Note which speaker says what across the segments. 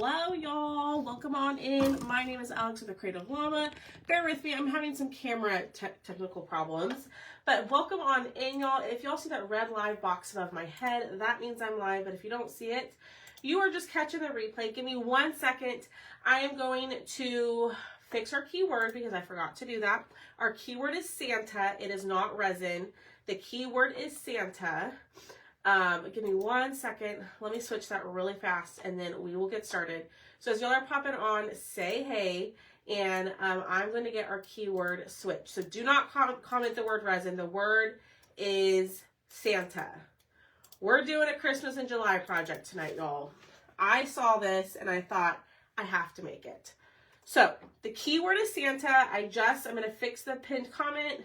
Speaker 1: Hello, y'all. Welcome on in. My name is Alex with the Creative Llama. Bear with me. I'm having some camera technical problems. But welcome on in, y'all. If y'all see that red live box above my head, that means I'm live. But if you don't see it, you are just catching the replay. Give me 1 second. I am going to fix our keyword because I forgot to do that. Our keyword is Santa. It is not resin. The keyword is Santa. Give me 1 second. Let me switch that really fast and then we will get started. So as y'all are popping on, say hey, and I'm going to get our keyword switched. So do not comment the word resin. The word is Santa. We're doing a Christmas in July project tonight, y'all. I saw this and I thought I have to make it. So the keyword is Santa. I'm going to fix the pinned comment.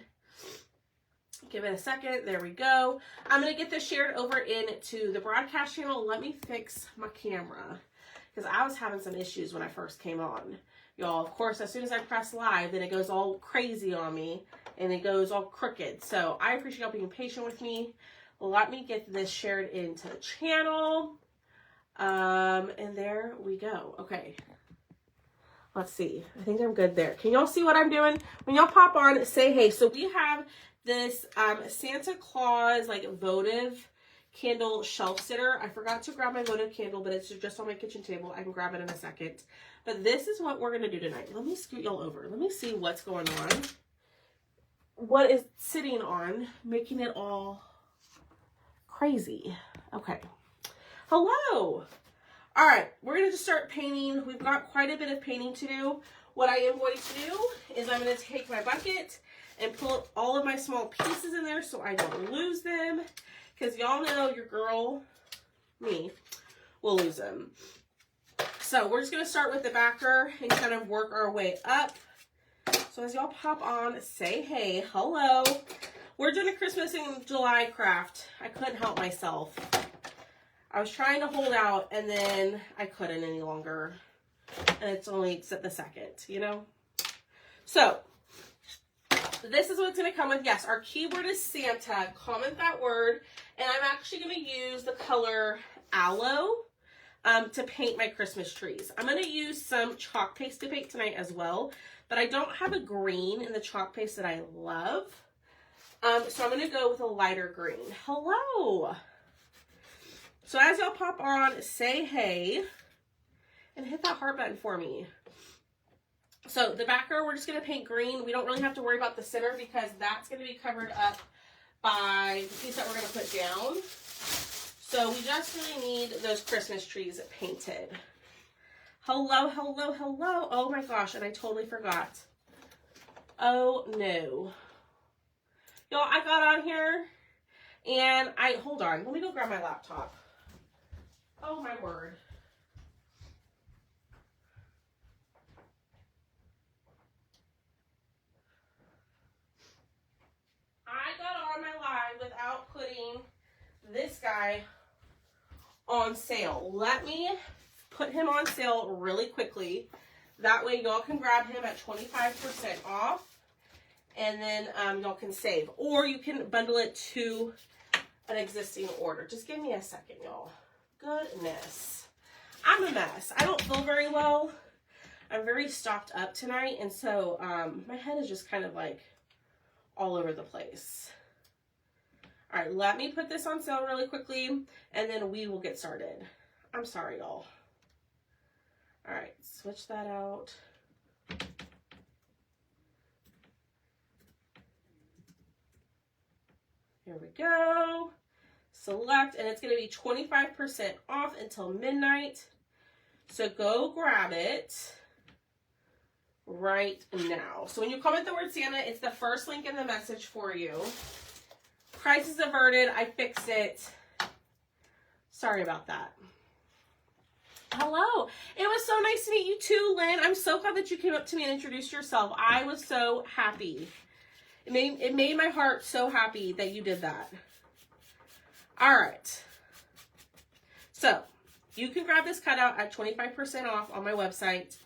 Speaker 1: Give it a second. There we go. I'm going to get this shared over into the broadcast channel. Let me fix my camera because I was having some issues when I first came on. Y'all, of course, as soon as I press live, then it goes all crazy on me and it goes all crooked. So I appreciate y'all being patient with me. Let me get this shared into the channel. And there we go. Okay. Let's see. I think I'm good there. Can y'all see what I'm doing? When y'all pop on, say hey. So we have this Santa Claus like votive candle shelf sitter. I forgot to grab my votive candle, but it's just on my kitchen table. I can grab it in a second. But this is what we're going to do tonight. Let me scoot y'all over. Let me see what's going on. What is sitting on, making it all crazy. Okay. Hello. All right. We're going to just start painting. We've got quite a bit of painting to do. What I am going to do is I'm going to take my bucket and pull all of my small pieces in there so I don't lose them. Because y'all know your girl, me, will lose them. So we're just going to start with the backer and kind of work our way up. So as y'all pop on, say hey, hello. We're doing a Christmas in July craft. I couldn't help myself. I was trying to hold out and then I couldn't any longer. And it's only the second, you know? So this is what it's going to come with. Yes, our keyword is Santa. Comment that word. And I'm actually going to use the color Aloe to paint my Christmas trees. I'm going to use some chalk paste to paint tonight as well. But I don't have a green in the chalk paste that I love. So I'm going to go with a lighter green. Hello. So as y'all pop on, say hey. And hit that heart button for me. So the backer, we're just going to paint green. We don't really have to worry about the center because that's going to be covered up by the piece that we're going to put down. So we just really need those Christmas trees painted. Hello, hello, hello. Oh my gosh, and I totally forgot. Oh no. Y'all, I got on here and hold on. Let me go grab my laptop. Oh my word. I got on my live without putting this guy on sale. Let me put him on sale really quickly. That way y'all can grab him at 25% off and then y'all can save. Or you can bundle it to an existing order. Just give me a second, y'all. Goodness. I'm a mess. I don't feel very well. I'm very stopped up tonight. And so my head is just kind of like all over the place. All right, let me put this on sale really quickly and then we will get started. I'm sorry, y'all. All right, switch that out. Here we go. Select, and it's going to be 25% off until midnight. So go grab it right now. So when you comment the word Santa, it's the first link in the message for you. Price is averted. I fixed it. Sorry about that. Hello. It was so nice to meet you too, Lynn. I'm so glad that you came up to me and introduced yourself. I was so happy. It made my heart so happy that you did that. All right. So you can grab this cutout at 25% off on my website.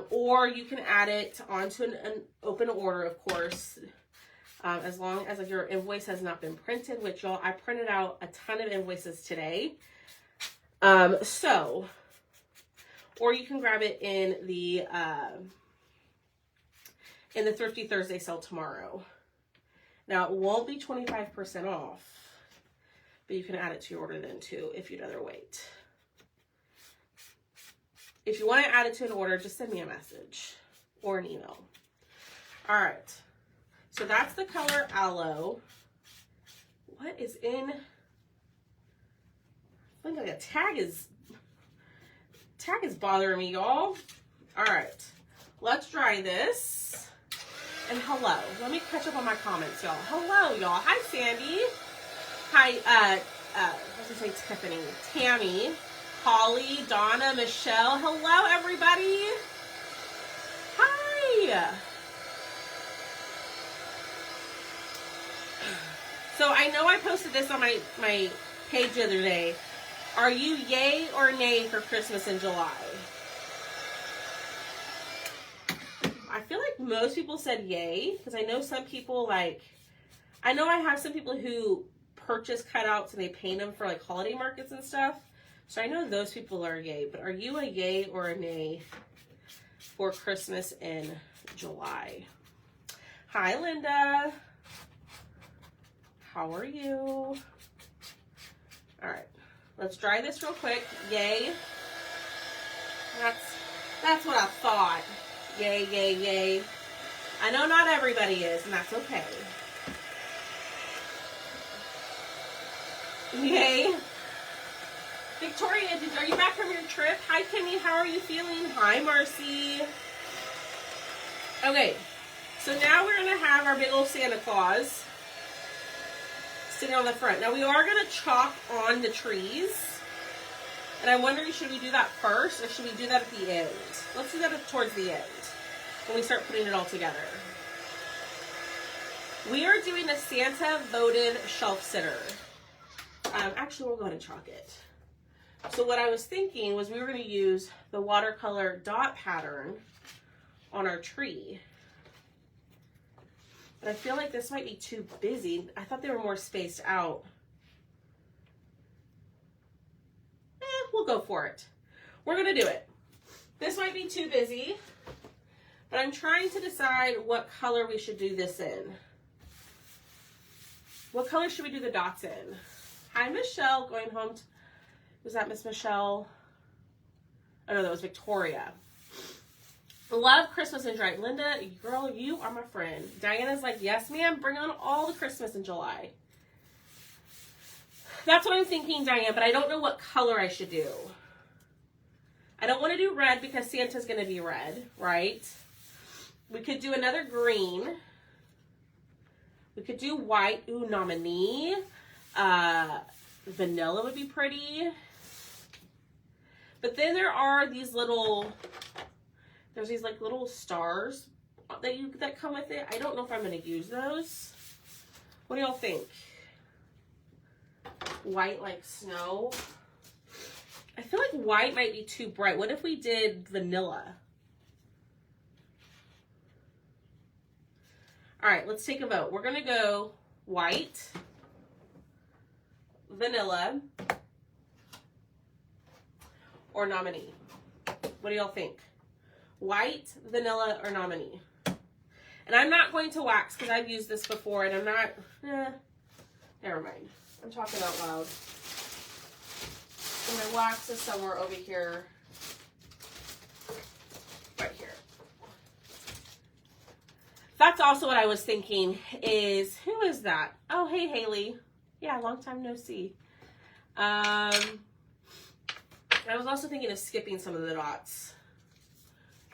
Speaker 1: Or you can add it onto an open order, of course, as long as your invoice has not been printed, which y'all, I printed out a ton of invoices today. So or you can grab it in the Thrifty Thursday sale tomorrow. Now, it won't be 25% off, but you can add it to your order then too if you'd rather wait. If you want to add it to an order, just send me a message or an email. All right, so that's the color Aloe. What is in? I think like a tag is bothering me, y'all. All right, let's dry this. And hello, let me catch up on my comments, y'all. Hello, y'all. Hi, Sandy. Hi, I was gonna say Tiffany, Tammy, Holly, Donna, Michelle. Hello, everybody. Hi. So I know I posted this on my page the other day. Are you yay or nay for Christmas in July? I feel like most people said yay, because I know some people I have some people who purchase cutouts and they paint them for like holiday markets and stuff. So I know those people are yay, but are you a yay or a nay for Christmas in July? Hi, Linda. How are you? All right, let's dry this real quick. Yay. That's what I thought. Yay, yay, yay. I know not everybody is, and that's okay. Yay. Victoria, are you back from your trip? Hi, Kimmy. How are you feeling? Hi, Marcy. Okay, so now we're going to have our big old Santa Claus sitting on the front. Now, we are going to chalk on the trees. And I'm wondering, should we do that first or should we do that at the end? Let's do that towards the end when we start putting it all together. We are doing a Santa Votive shelf sitter. Actually, we'll go ahead and chalk it. So what I was thinking was we were going to use the watercolor dot pattern on our tree. But I feel like this might be too busy. I thought they were more spaced out. We'll go for it. We're going to do it. This might be too busy, but I'm trying to decide what color we should do this in. What color should we do the dots in? Hi, Michelle, going home. Was that Miss Michelle? Oh, no, that was Victoria. Love Christmas in July. Linda, girl, you are my friend. Diana's like, yes, ma'am, bring on all the Christmas in July. That's what I'm thinking, Diane, but I don't know what color I should do. I don't want to do red because Santa's going to be red, right? We could do another green. We could do white. Ooh, nominee. Vanilla would be pretty. But then there are these little, there's these like little stars that come with it. I don't know if I'm going to use those. What do y'all think? White like snow. I feel like white might be too bright. What if we did vanilla? All right, let's take a vote. We're going to go white, vanilla, or nominee. What do y'all think? White, vanilla, or nominee? And I'm not going to wax because I've used this before and I'm not, never mind. I'm talking out loud. And my wax is somewhere over here. Right here. That's also what I was thinking is, who is that? Oh, hey, Haley. Yeah, long time no see. I was also thinking of skipping some of the dots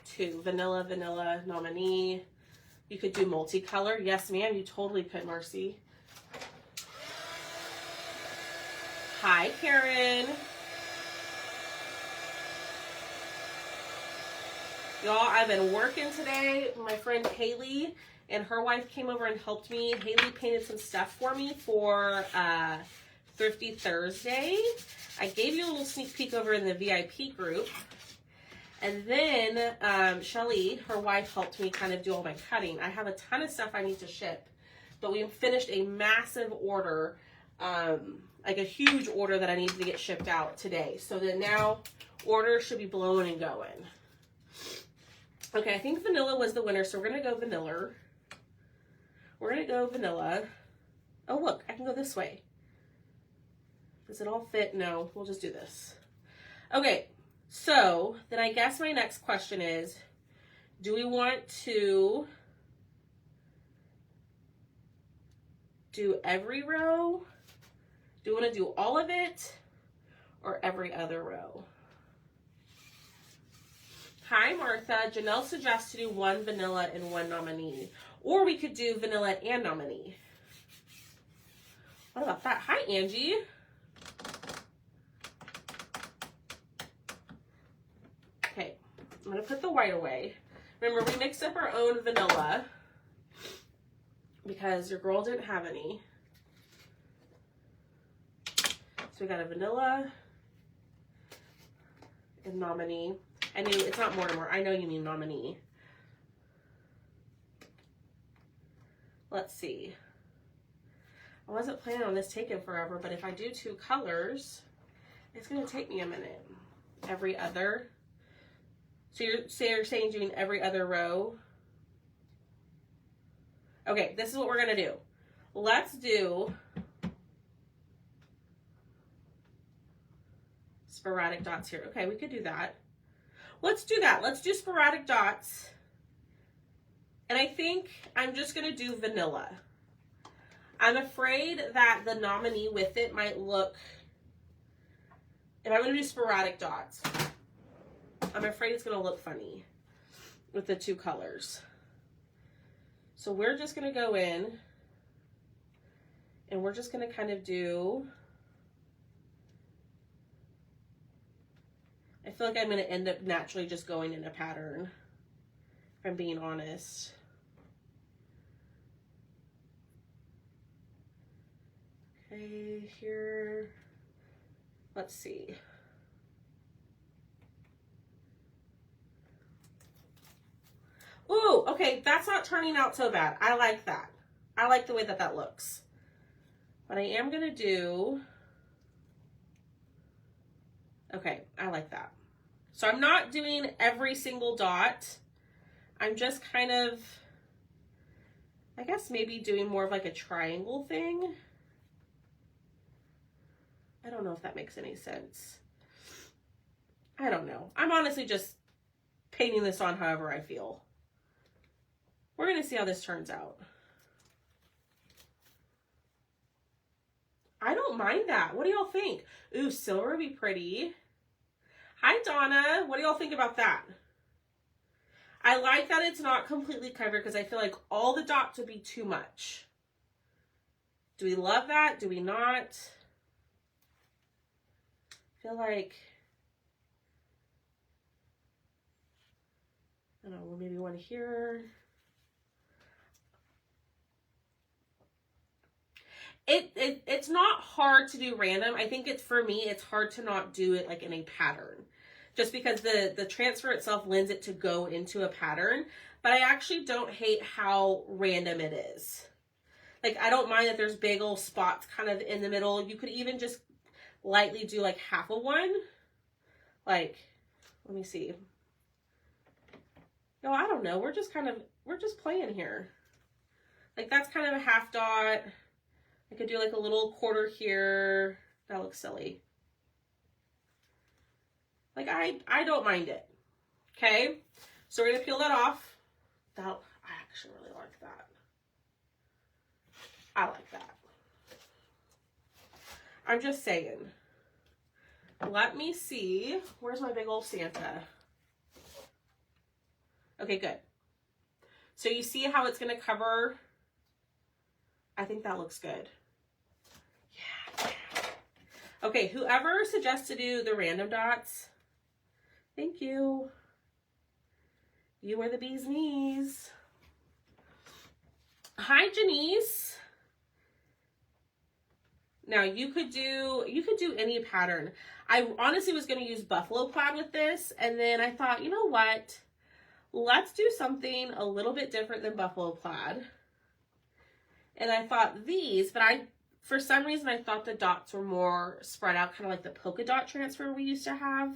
Speaker 1: too. Vanilla, vanilla, nominee. You could do multicolor. Yes, ma'am, you totally could, Marcy. Hi, Karen. Y'all, I've been working today. My friend Haley and her wife came over and helped me. Haley painted some stuff for me for Thrifty Thursday. I gave you a little sneak peek over in the VIP group. And then Shelly, her wife, helped me kind of do all my cutting. I have a ton of stuff I need to ship, but we finished a massive order like a huge order that I needed to get shipped out today. So that now orders should be blowing and going. Okay, I think vanilla was the winner, so we're going to go vanilla. We're going to go vanilla. Oh, look, I can go this way. Does it all fit? No, we'll just do this. Okay, so then I guess my next question is, do we want to do every row? Do we want to do all of it or every other row? Hi, Martha. Janelle suggests to do one vanilla and one nominee. Or we could do vanilla and nominee. What about that? Hi, Angie. Okay, I'm going to put the white away. Remember, we mixed up our own vanilla because your girl didn't have any. So we got a vanilla and nominee. I knew it's not Mortimer. I know you mean nominee. Let's see. I wasn't planning on this taking forever, but if I do 2 colors, it's going to take me a minute. Every other. So you're saying doing every other row. Okay, this is what we're going to do. Let's do sporadic dots here. Okay, we could do that. Let's do that. Let's do sporadic dots. And I think I'm just going to do vanilla. I'm afraid that the nominee with it might look, if I'm going to do sporadic dots, I'm afraid it's going to look funny with the 2 colors. So we're just going to go in and we're just going to kind of do, I feel like I'm going to end up naturally just going in a pattern, if I'm being honest. Okay, here, let's see. Ooh, okay, that's not turning out so bad. I like that. I like the way that that looks. But I am going to do, okay, I like that. So I'm not doing every single dot. I'm just kind of, I guess maybe doing more of like a triangle thing. I don't know if that makes any sense. I don't know. I'm honestly just painting this on however I feel. We're going to see how this turns out. I don't mind that. What do y'all think? Ooh, silver would be pretty. Hi, Donna. What do y'all think about that? I like that it's not completely covered because I feel like all the dots would be too much. Do we love that? Do we not? I feel like, I don't know, maybe one here. It's not hard to do random. I think it's, for me, it's hard to not do it like in a pattern. Just because the transfer itself lends it to go into a pattern. But I actually don't hate how random it is. Like, I don't mind that there's big old spots kind of in the middle. You could even just lightly do like half of one. Like, let me see. No, I don't know. We're just playing here. Like, that's kind of a half dot. I could do like a little quarter here. That looks silly. Like, I don't mind it. Okay? So we're going to peel that off. I actually really like that. I like that. I'm just saying. Let me see. Where's my big old Santa? Okay, good. So you see how it's going to cover? I think that looks good. Yeah. Okay, whoever suggests to do the random dots, thank you. You are the bee's knees. Hi, Janice. Now you could do any pattern. I honestly was going to use buffalo plaid with this, and then I thought, you know what? Let's do something a little bit different than buffalo plaid. And I thought these, but For some reason, I thought the dots were more spread out, kind of like the polka dot transfer we used to have.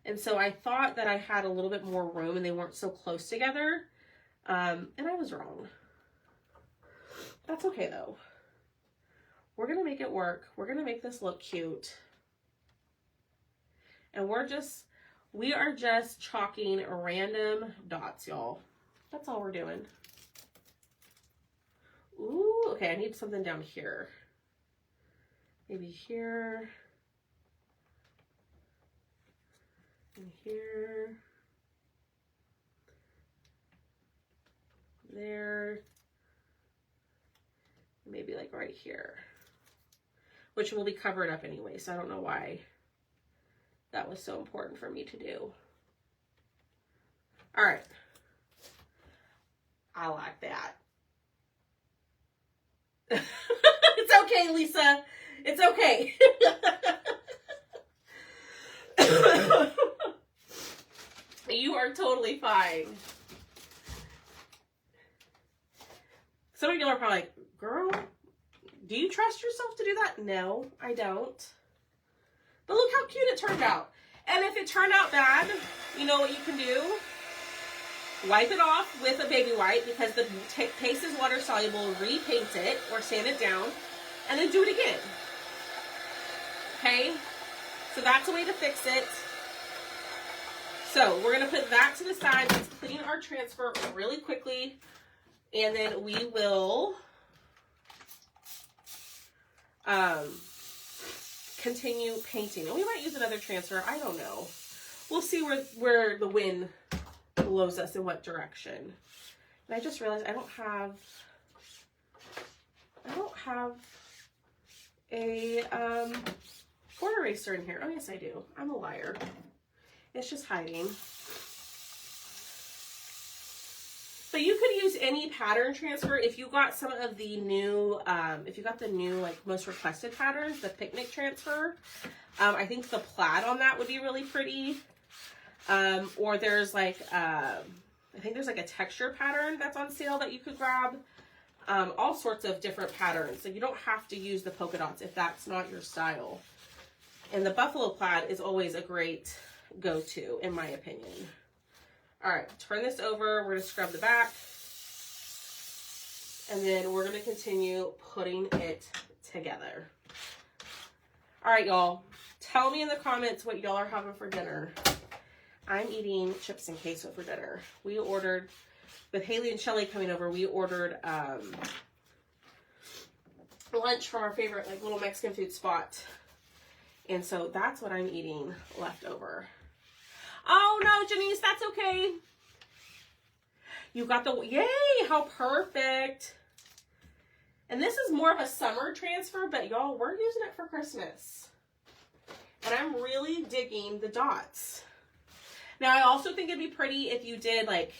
Speaker 1: And so I thought that I had a little bit more room and they weren't so close together. And I was wrong. That's okay though. We're going to make it work. We're going to make this look cute. And we are just chalking random dots, y'all. That's all we're doing. Ooh, okay, I need something down here. Maybe here. And here. There. Maybe like right here. Which will be covered up anyway, so I don't know why that was so important for me to do. All right. I like that. It's okay, Lisa. It's okay. You are totally fine. Some of y'all are probably like, girl, do you trust yourself to do that? No, I don't. But look how cute it turned out. And if it turned out bad, you know what you can do? Wipe it off with a baby wipe because the paste is water soluble. Repaint it or sand it down and then do it again. Okay? So that's a way to fix it. So we're going to put that to the side. Let's clean our transfer really quickly. And then we will continue painting. And we might use another transfer. I don't know. We'll see where the wind blows us in what direction. And I just realized I don't have a board eraser in here. Oh yes, I do. I'm a liar. It's just hiding. But you could use any pattern transfer if you got some of the new, if you got the new like most requested patterns, the picnic transfer. I think the plaid on that would be really pretty. Or there's like, I think there's like a texture pattern that's on sale that you could grab. All sorts of different patterns. So you don't have to use the polka dots if that's not your style. And the buffalo plaid is always a great go-to, in my opinion. All right, turn this over. We're going to scrub the back. And then we're going to continue putting it together. All right, y'all. Tell me in the comments what y'all are having for dinner. I'm eating chips and queso for dinner. We ordered, with Haley and Shelly coming over, we ordered lunch from our favorite like little Mexican food spot. And so that's what I'm eating left over. Oh no, Janice, that's okay. You got the, yay, how perfect. And this is more of a summer transfer, but y'all, we're using it for Christmas. And I'm really digging the dots. Now, I also think it'd be pretty if you did like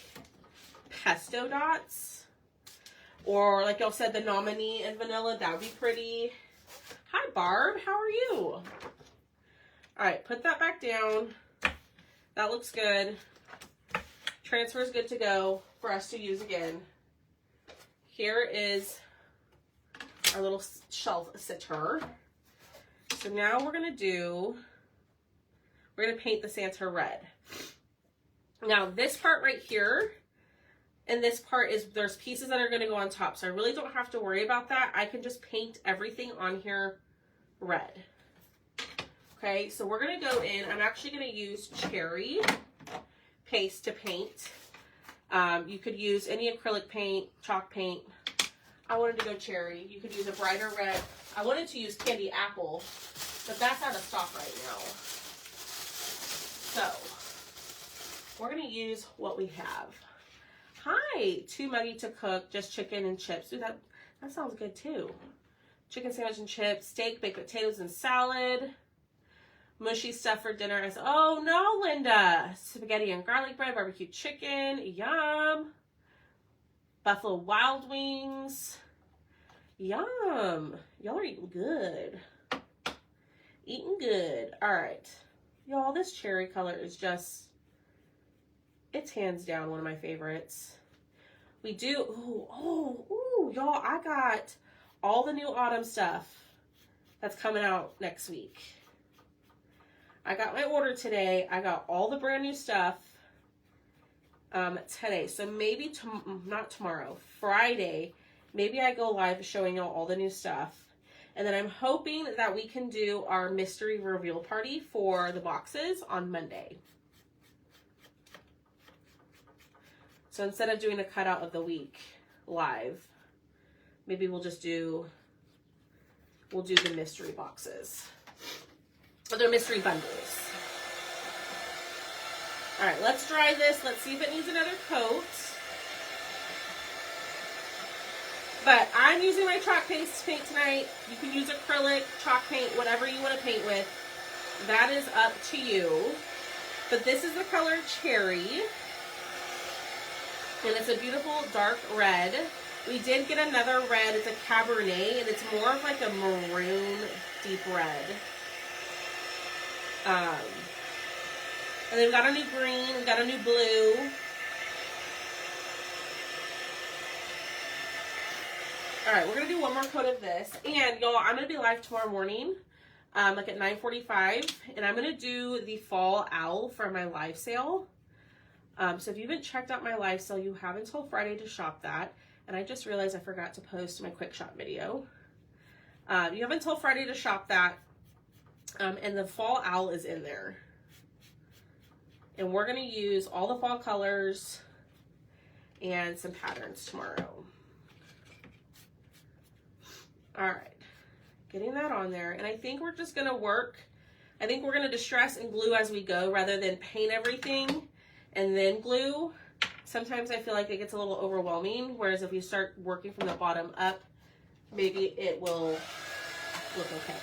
Speaker 1: pesto dots. Or like y'all said, the nominee and vanilla, that would be pretty. Hi, Barb, how are you? All right, put that back down. That looks good. Transfer is good to go for us to use again. Here is our little shelf sitter. So now we're going to paint the Santa red. Now this part right here, and this part is, there's pieces that are going to go on top. So I really don't have to worry about that. I can just paint everything on here red. Okay, so we're going to go in. I'm actually going to use cherry paste to paint. You could use any acrylic paint, chalk paint. I wanted to go cherry. You could use a brighter red. I wanted to use candy apple, but that's out of stock right now. So we're going to use what we have. Hi, too muggy to cook, just chicken and chips. Ooh, that sounds good too. Chicken sandwich and chips, steak, baked potatoes and salad. Mushy stuff for dinner. I said, oh no, Linda. Spaghetti and garlic bread, barbecue chicken, yum. Buffalo Wild Wings, yum. Y'all are eating good. Eating good. All right. Y'all, this cherry color is just, it's hands down one of my favorites. We do, ooh, y'all, I got all the new autumn stuff that's coming out next week. I got my order today. I got all the brand new stuff today. So maybe, not tomorrow, Friday, maybe I go live showing y'all all the new stuff. And then I'm hoping that we can do our mystery reveal party for the boxes on Monday. So instead of doing a cutout of the week live, maybe we'll do the mystery boxes. Or they're mystery bundles. All right, let's dry this. Let's see if it needs another coat. But I'm using my chalk paste to paint tonight. You can use acrylic, chalk paint, whatever you want to paint with. That is up to you. But this is the color Cherry. And it's a beautiful dark red. We did get another red. It's a Cabernet, and it's more of like a maroon deep red. And then we've got a new green. We've got a new blue. All right, we're going to do one more coat of this. And, y'all, I'm going to be live tomorrow morning, like at 9:45. And I'm going to do the fall owl for my live sale. So if you haven't checked out my live sale, you have until Friday to shop that. And I just realized I forgot to post my quick shop video. You have until Friday to shop that. And the fall owl is in there. And we're going to use all the fall colors and some patterns tomorrow. All right, getting that on there. And I think we're just going to work. I think we're going to distress and glue as we go rather than paint everything and then glue. Sometimes I feel like it gets a little overwhelming, whereas if you start working from the bottom up, maybe it will look okay.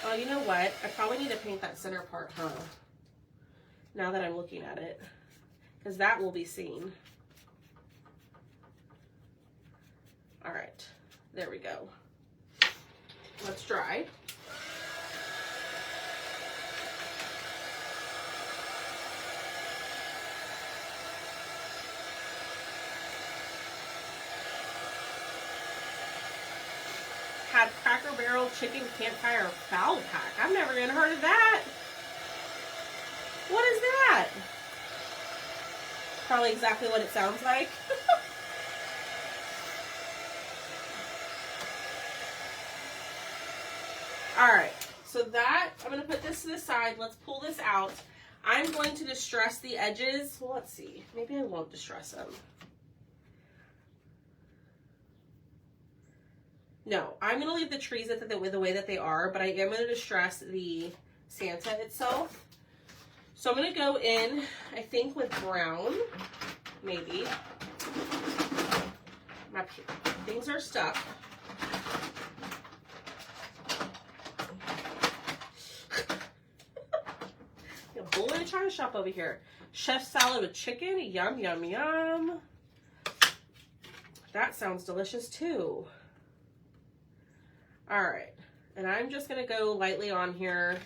Speaker 1: Oh, you know what? I probably need to paint that center part, huh? Now that I'm looking at it, because that will be seen. All right. There we go. Let's dry. Had Cracker Barrel Chicken Campfire Fowl Pack. I've never even heard of that. What is that? Probably exactly what it sounds like. All right, so that, I'm going to put this to the side. Let's pull this out. I'm going to distress the edges. Well, let's see. Maybe I won't distress them. No, I'm going to leave the trees the way that they are, but I am going to distress the Santa itself. So I'm going to go in, I think, with brown, maybe. My things are stuck. Bull in a china shop over here. Chef salad with chicken. Yum, yum, yum. That sounds delicious too. All right. And I'm just going to go lightly on here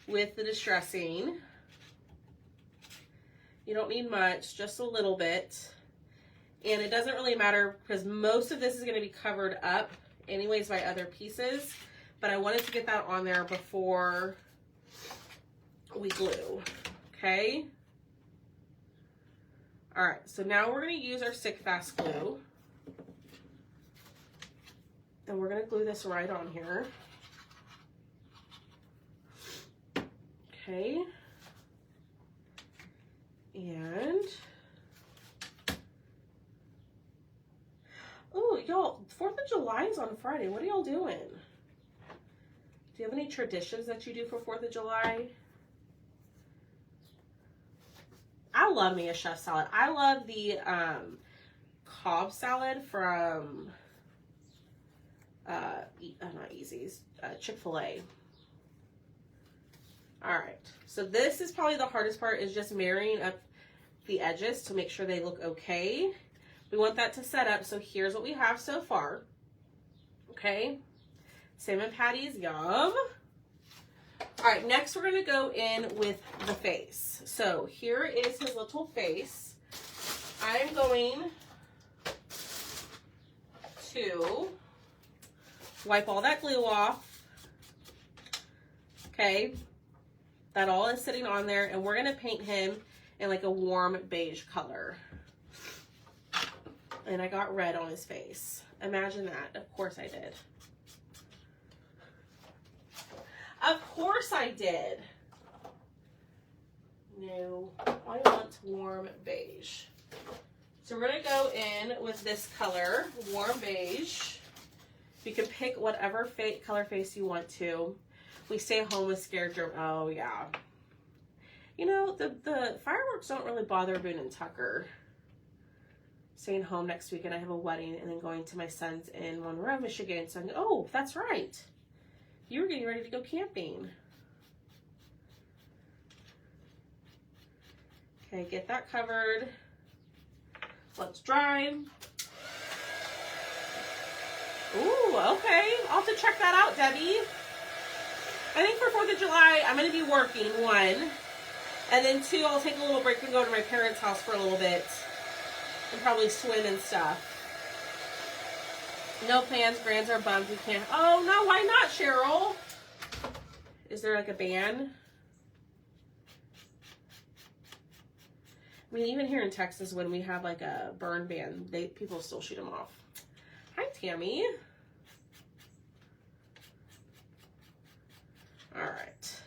Speaker 1: with the distressing. You don't need much, just a little bit. And it doesn't really matter because most of this is going to be covered up anyways by other pieces. But I wanted to get that on there before we glue. Okay. All right. So now we're going to use our Stick Fast glue. And we're going to glue this right on here. Okay. And, oh, y'all, 4th of July is on Friday. What are y'all doing? Do you have any traditions that you do for 4th of July? I love me a chef salad. I love the Cobb salad from not Easy's, Chick-fil-A. All right, so this is probably the hardest part, is just marrying up the edges to make sure they look okay. We want that to set up, so here's what we have so far. Okay, salmon patties, yum. All right, next we're gonna go in with the face. So here is his little face. I'm going to wipe all that glue off. Okay, that all is sitting on there, and we're gonna paint him in like a warm beige color. And I got red on his face. Imagine that. Of course I did. Of course I did. No, I want warm beige. So we're gonna go in with this color, warm beige. You can pick whatever color face you want to. We stay home with scared germ. Oh yeah. You know, the fireworks don't really bother Boone and Tucker. Staying home next weekend. I have a wedding and then going to my son's in Monroe, Michigan. So I'm, oh, that's right. You were getting ready to go camping. Okay, get that covered. Let's dry. Ooh, okay. I'll have to check that out, Debbie. I think for 4th of July, I'm going to be working, 1. And then 2, I'll take a little break and go to my parents' house for a little bit. And probably swim and stuff. No plans. Grands are bummed we can't. Oh, no, why not, Cheryl? Is there like a ban? I mean, even here in Texas, when we have like a burn ban, people still shoot them off. Hi, Tammy. All right.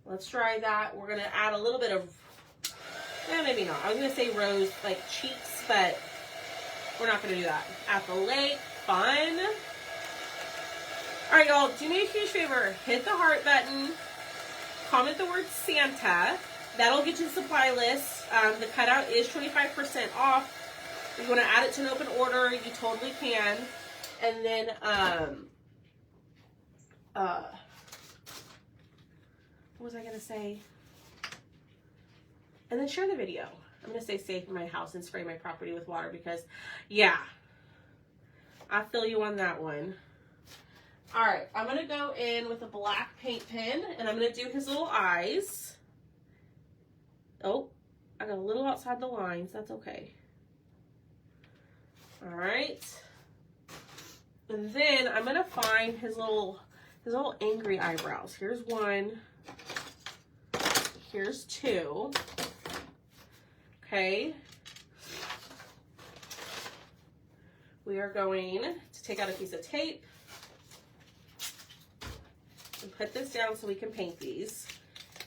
Speaker 1: Let's try that. We're going to add a little bit of, maybe not. I was going to say rose, like cheeks, but we're not going to do that. At the lake, fun. All right, y'all, do me a huge favor. Hit the heart button. Comment the word Santa. That'll get you the supply list. The cutout is 25% off. If you want to add it to an open order, you totally can. And then, what was I going to say? And then share the video. I'm going to stay safe in my house and spray my property with water because, yeah, I feel you on that one. All right, I'm going to go in with a black paint pen, and I'm going to do his little eyes. Oh, I got a little outside the lines. That's okay. All right. And then I'm going to find his little angry eyebrows. Here's 1. Here's 2. Okay. We are going to take out a piece of tape and put this down so we can paint these.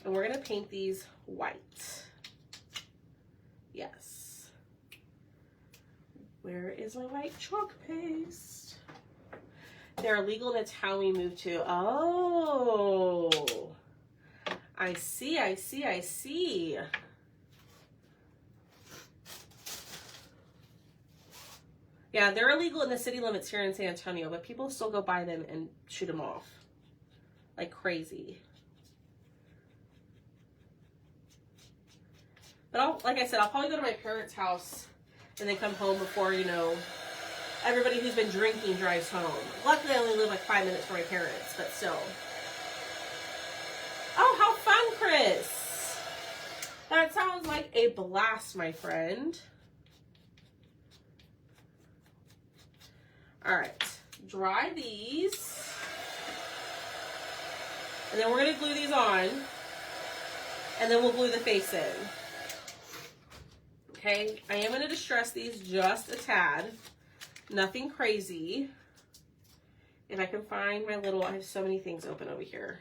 Speaker 1: And we're going to paint these white. Yes. Where is my white chalk paste? They're illegal, and it's how we move to. Oh. I see, I see, I see. Yeah, they're illegal in the city limits here in San Antonio, but people still go buy them and shoot them off like crazy. But like I said, I'll probably go to my parents' house and then come home before, you know, everybody who's been drinking drives home. Luckily, I only live like 5 minutes from my parents, but still. Oh, how fun, Chris. That sounds like a blast, my friend. All right, dry these. And then we're going to glue these on. And then we'll glue the face in. Okay, I am going to distress these just a tad. Nothing crazy. If I can find my little, I have so many things open over here.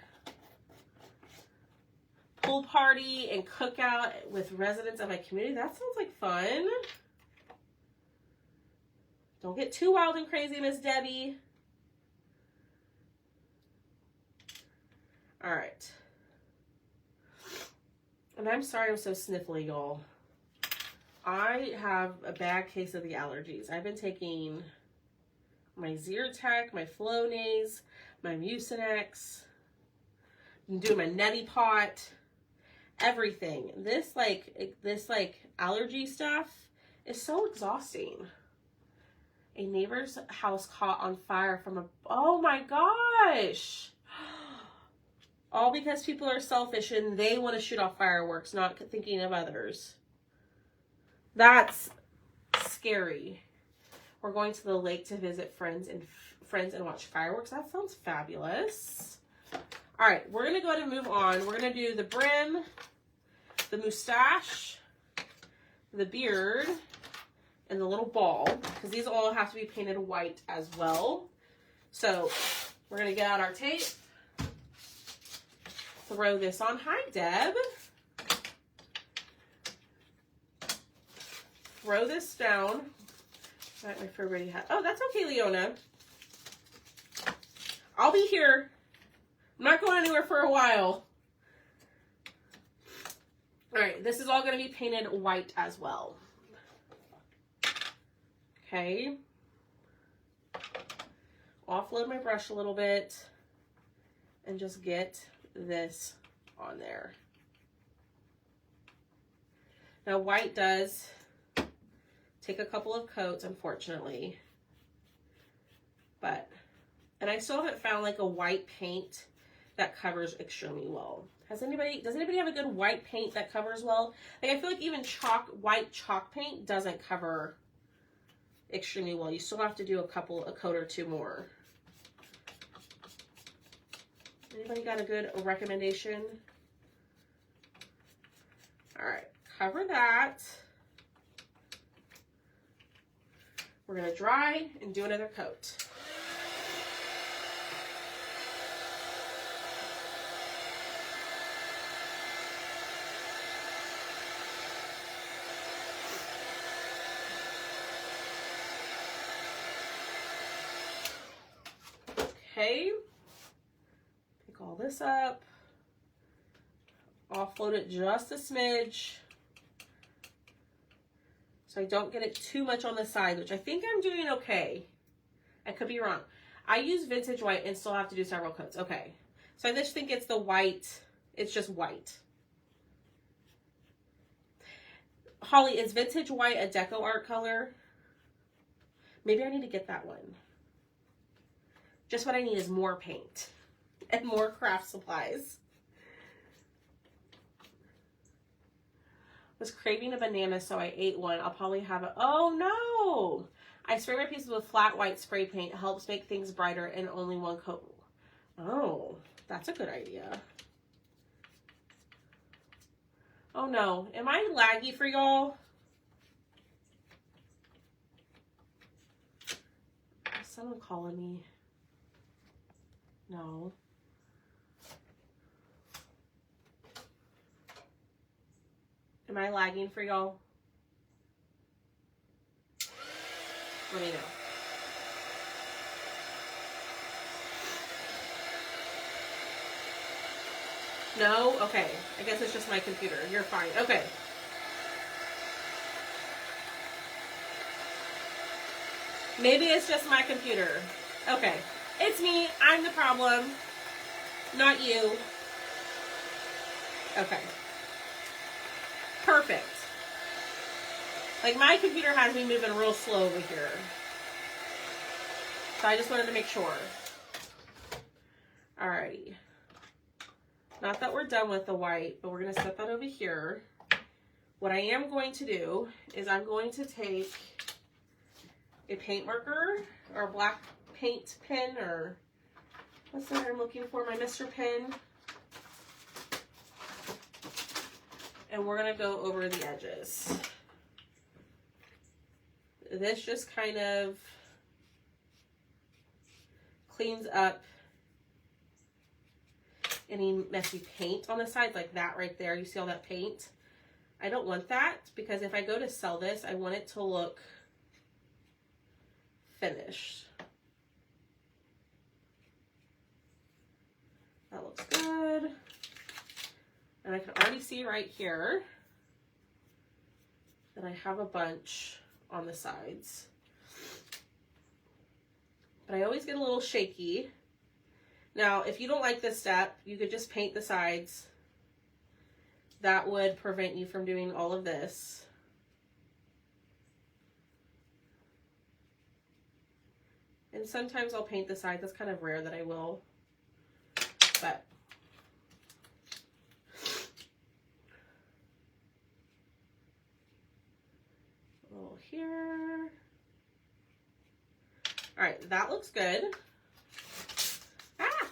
Speaker 1: Pool party and cookout with residents of my community. That sounds like fun. Don't get too wild and crazy, Miss Debbie. All right. And I'm sorry I'm so sniffly, y'all. I have a bad case of the allergies. I've been taking my Zyrtec, my Flonase, my Mucinex. I'm doing my neti pot. Everything. This allergy stuff is so exhausting. A neighbor's house caught on fire from a, oh my gosh. All because people are selfish and they want to shoot off fireworks, not thinking of others. That's scary. We're going to the lake to visit friends and watch fireworks. That sounds fabulous. All right, we're gonna go ahead and move on. We're gonna do the brim, the mustache, the beard, and the little ball, because these all have to be painted white as well. So we're gonna get out our tape, throw this on. Hi, Deb. Throw this down. Right, my fur already had. Oh, that's okay, Leona. I'll be here. I'm not going anywhere for a while. All right, this is all going to be painted white as well. Okay. Offload my brush a little bit and just get this on there. Now, white does take a couple of coats, unfortunately, and I still haven't found like a white paint that covers extremely well. Does anybody have a good white paint that covers well? Like, I feel like even white chalk paint doesn't cover extremely well. You still have to do a coat or two more. Anybody got a good recommendation? All right, cover that. We're gonna dry and do another coat. Okay, pick all this up, offload it just a smidge so I don't get it too much on the side, which I think I'm doing okay. I could be wrong. I use vintage white and still have to do several coats. Okay, so I just think it's the white, it's just white. Holly, is vintage white a deco art color? Maybe I need to get that one. Just what I need is more paint and more craft supplies. Was craving a banana, so I ate one. I'll probably have it. Oh no! I spray my pieces with flat white spray paint. It helps make things brighter and only one coat. Oh, that's a good idea. Oh no, am I laggy for y'all? Is someone calling me? No. Am I lagging for y'all? Let me know. No? Okay. I guess it's just my computer. You're fine. Okay. Maybe it's just my computer. Okay. It's me. I'm the problem. Not you. Okay. Perfect. Like, my computer has me moving real slow over here. So I just wanted to make sure. Alrighty. Not that we're done with the white, but we're going to set that over here. What I am going to do is I'm going to take a paint marker or a black paint pen, or what's that I'm looking for, my Mr. Pen. And we're going to go over the edges. This just kind of cleans up any messy paint on the sides, like that right there. You see all that paint? I don't want that, because if I go to sell this, I want it to look finished. That looks good. And I can already see right here that I have a bunch on the sides. But I always get a little shaky. Now, if you don't like this step, you could just paint the sides. That would prevent you from doing all of this. And sometimes I'll paint the sides. That's kind of rare that I will. But a little here. All right, that looks good. Ah,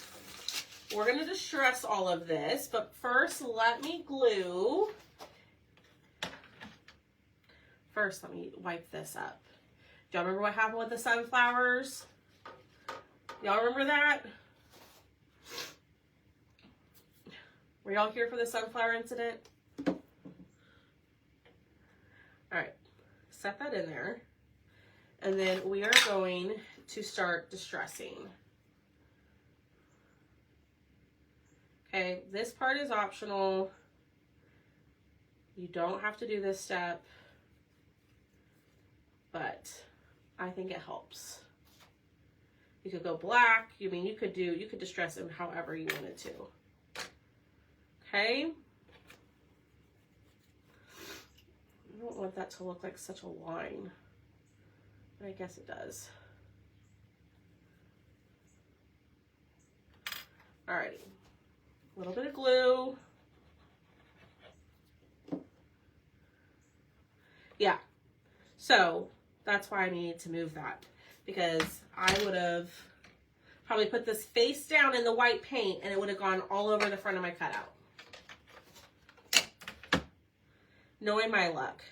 Speaker 1: we're gonna distress all of this, but first let me glue. First, let me wipe this up. Do y'all remember what happened with the sunflowers? Y'all remember that? Were y'all here for the sunflower incident? All right, set that in there. And then we are going to start distressing. Okay, this part is optional. You don't have to do this step, but I think it helps. You could go black. You could distress them however you wanted to. Okay. I don't want that to look like such a line, but I guess it does. Alrighty. A little bit of glue. Yeah. So that's why I needed to move that, because I would have probably put this face down in the white paint and it would have gone all over the front of my cutout. Knowing my luck.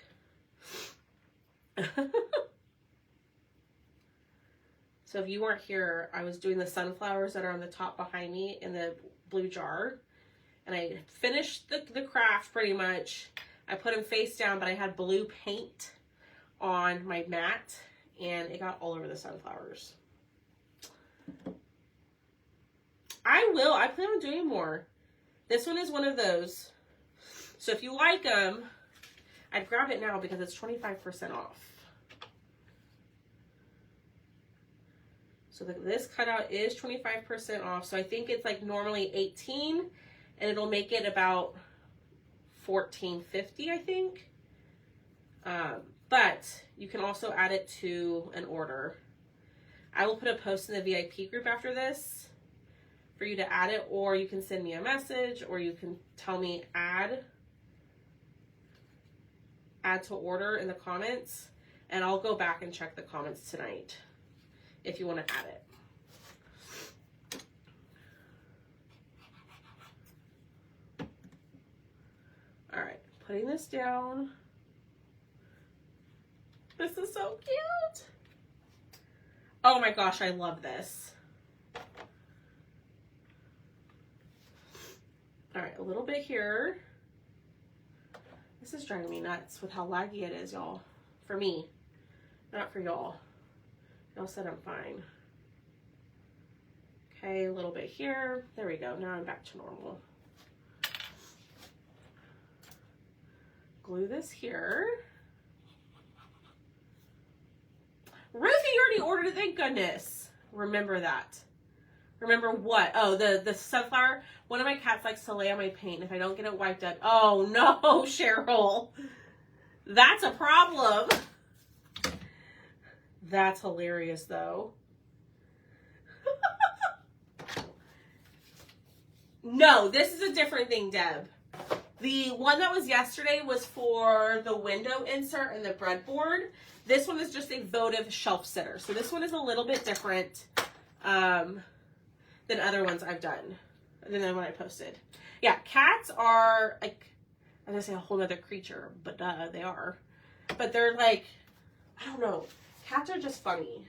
Speaker 1: So if you weren't here, I was doing the sunflowers that are on the top behind me in the blue jar. And I finished the craft pretty much. I put them face down, but I had blue paint on my mat and it got all over the sunflowers. I plan on doing more. This one is one of those. So if you like them, I'd grab it now because it's 25% off. So this cutout is 25% off. So I think it's like normally $18 and it'll make it about $14.50, I think. But you can also add it to an order. I will put a post in the VIP group after this for you to add it, or you can send me a message, or you can tell me add to order in the comments, and I'll go back and check the comments tonight if you want to add it. All right, putting this down. This is so cute. Oh my gosh, I love this. All right, a little bit here. This is driving me nuts with how laggy it is, y'all. For me, not for y'all. Y'all said I'm fine. Okay, a little bit here. There we go. Now I'm back to normal. Glue this here. Ruthie, you already ordered it, thank goodness. Remember that. Remember what? Oh, the sunflower. One of my cats likes to lay on my paint, and if I don't get it wiped up. Oh no, Cheryl. That's a problem. That's hilarious though. No, this is a different thing, Deb. The one that was yesterday was for the window insert and the breadboard. This one is just a Votive shelf sitter. So this one is a little bit different than other ones I've done, than the one I posted. Yeah, cats are like, I was gonna say a whole other creature, but they are. But they're like, I don't know. Cats are just funny.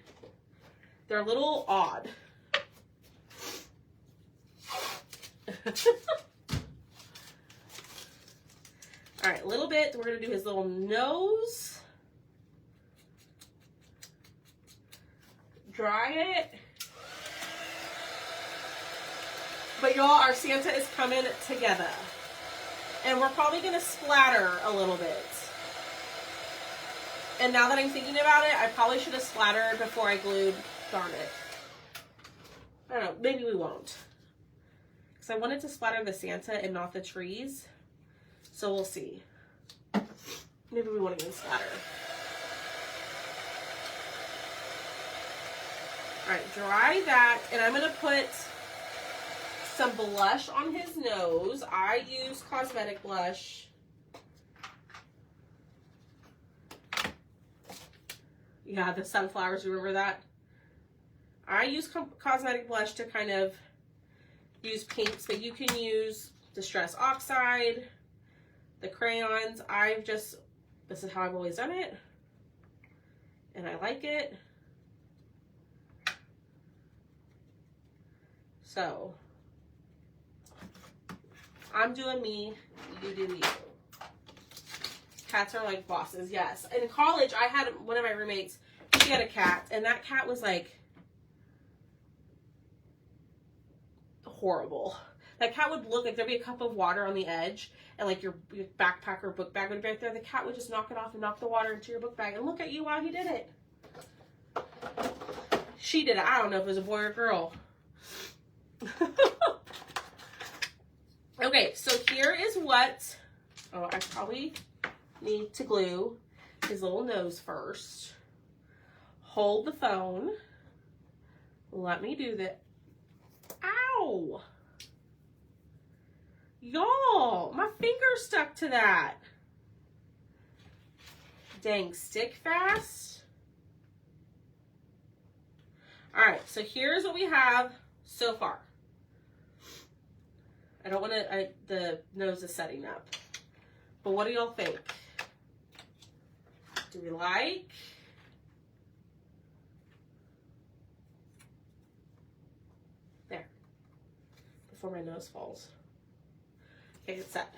Speaker 1: They're a little odd. All right, a little bit. We're gonna do his little nose. Dry it. But y'all, our Santa is coming together. And we're probably gonna splatter a little bit. And now that I'm thinking about it, I probably should have splattered before I glued. Darn it. I don't know, maybe we won't. Because I wanted to splatter the Santa and not the trees. So we'll see. Maybe we won't even splatter. Alright, dry that. And I'm going to put some blush on his nose. I use cosmetic blush. Yeah, the sunflowers, remember that? I use cosmetic blush to kind of use pinks, but you can use Distress Oxide, the crayons. This is how I've always done it, and I like it. So, I'm doing me, you do you. Cats are like bosses, yes. In college, I had one of my roommates, she had a cat, and that cat was like horrible. That cat would look like there'd be a cup of water on the edge, and like your backpack or book bag would be right there. The cat would just knock it off and knock the water into your book bag and look at you while he did it. She did it. I don't know if it was a boy or girl. Okay, so here is what, I probably need to glue his little nose first. Hold the phone. Let me do that. Ow! Y'all, my finger stuck to that. Dang, stick fast. All right, so here's what we have so far. I don't want to, the nose is setting up. But what do y'all think? Do we like? There. Before my nose falls. Okay, it's set.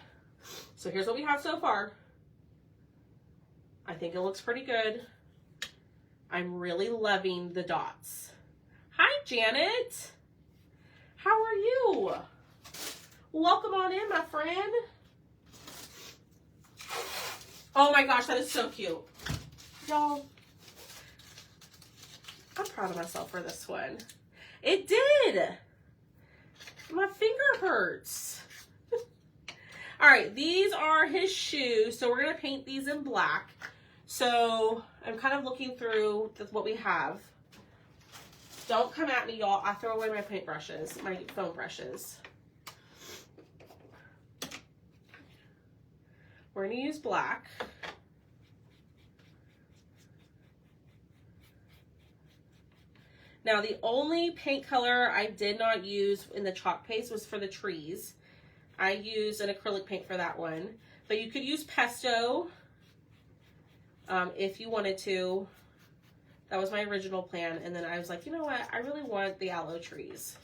Speaker 1: So here's what we have so far. I think it looks pretty good. I'm really loving the dots. Hi, Janet. How are you? Welcome on in, my friend. Oh my gosh, that is so cute. Y'all, I'm proud of myself for this one. It did. My finger hurts. All right, these are his shoes. So we're going to paint these in black. So I'm kind of looking through what we have. Don't come at me, y'all. I throw away my paintbrushes, my foam brushes. We're going to use black. Now, the only paint color I did not use in the chalk paste was for the trees. I used an acrylic paint for that one. But you could use pesto if you wanted to. That was my original plan. And then I was like, you know what? I really want the aloe trees.